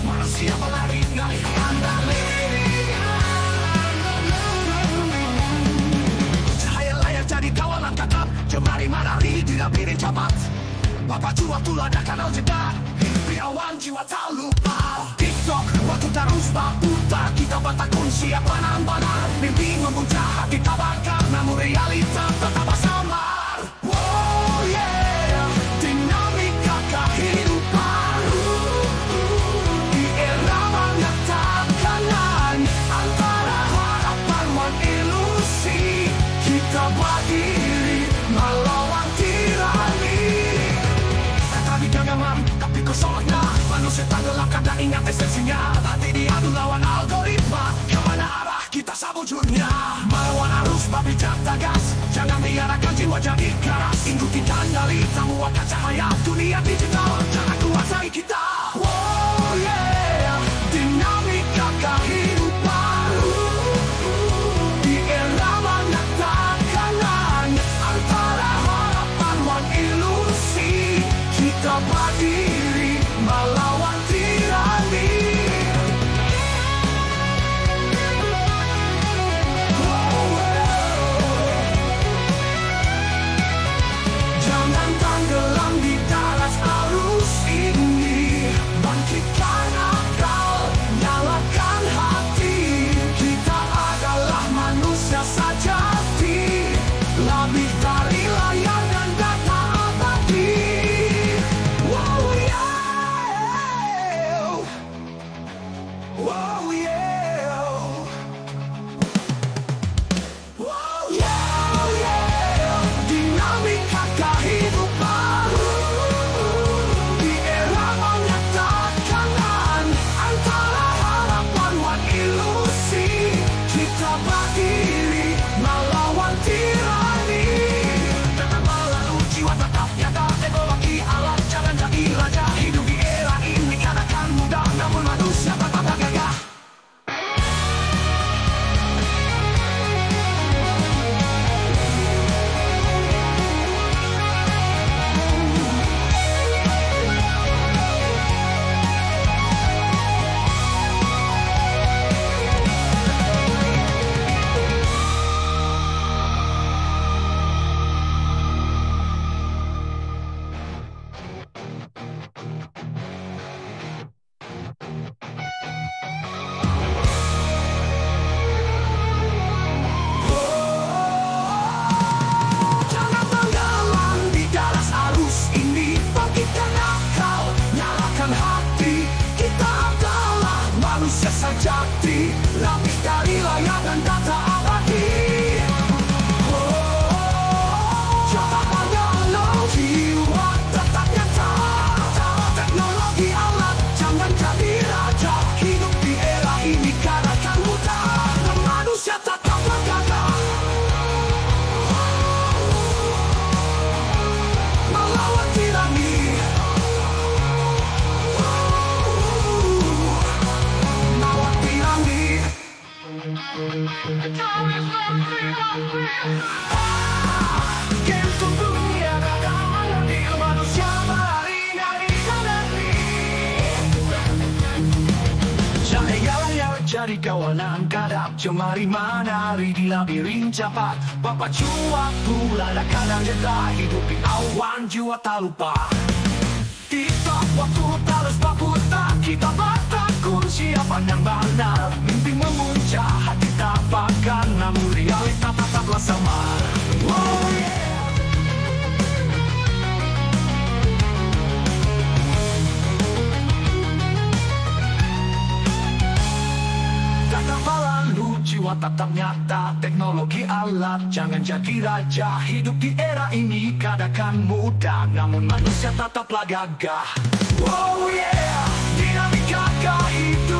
Manusia berlari dari kendali. Cahaya layar jadi kawalan kakap, jemari menari tidak pilih cepat. Bapak waktu ada kanal jeda, hidupi awan jiwa tak lupa. TikTok waktu terus berputar, kita bertakun siapa nampak. Mimpi memuncak kita bakar, namun realita tetap samar. Wow yeah, dinamika kehidupan. Di era banyak tekanan, antara harapan dan ilusi, kita berdiri melawan tirani. Tadi genggaman, tapi kosongnya manusia tenggelamkan dan ingat esensinya. Hati diadu lawan algoritma, kemana arah kita sabujurnya. Melawan arus babi tegas, jangan biarkan jiwa jadi keras. Ikuti kendali, tamuakan cahaya dunia digital, jangan kuasai kita. Wow yeah, dinamika kehidupan. Di era banyak tekanan, antara harapan dan ilusi, kita berdiri melawan tirani. Jangan tenggelam di dalam arus ini. Bangkitkan akal, nyalakan hati. Kita adalah manusia sejati, lebih dari layar dan data abadi. Wow yeah, wow yeah, wow yeah, dinamika kehidupan. Di era banyak tekanan, antara harapan dan ilusi, kita berdiri melawan tirani. Jangan melalu jiwa tetap nyata, teknologi alat jangan jadi raja. Hidup di era ini kan mudah, namun manusia tetap gagah. Jangan tenggelam di dalam arus ini. Bangkitkan akal, nyalakan hati. Kita adalah manusia sejati, lebih dari layar dan data abadi. Jangan mengeluh, jiwa tetap nyata. Teknologi alat jangan jadi raja. Hidup di era ini kan mudah, dan manusia tetap gagah. Melawan tirani. Melawan tirani. Game untuk dunia gagah, di manusia berlari dari kendali. Cahaya layar jadi kawanan kadap, jemari menari di labirin cepat. Bapak waktu lada kadang jeda, hidup di awan jiwa tak lupa. TikTok waktu terus berputar, kita bertakun siapa yang benar. Mimpi memuncak, hati tak bakar, namun realita tetaplah samar. Oh yeah. Data berlalu, jiwa tetap nyata. Teknologi alat jangan jadi raja. Hidup di era ini kadang mudah, namun manusia tetaplah gagah. Oh yeah, dinamika kehidupan.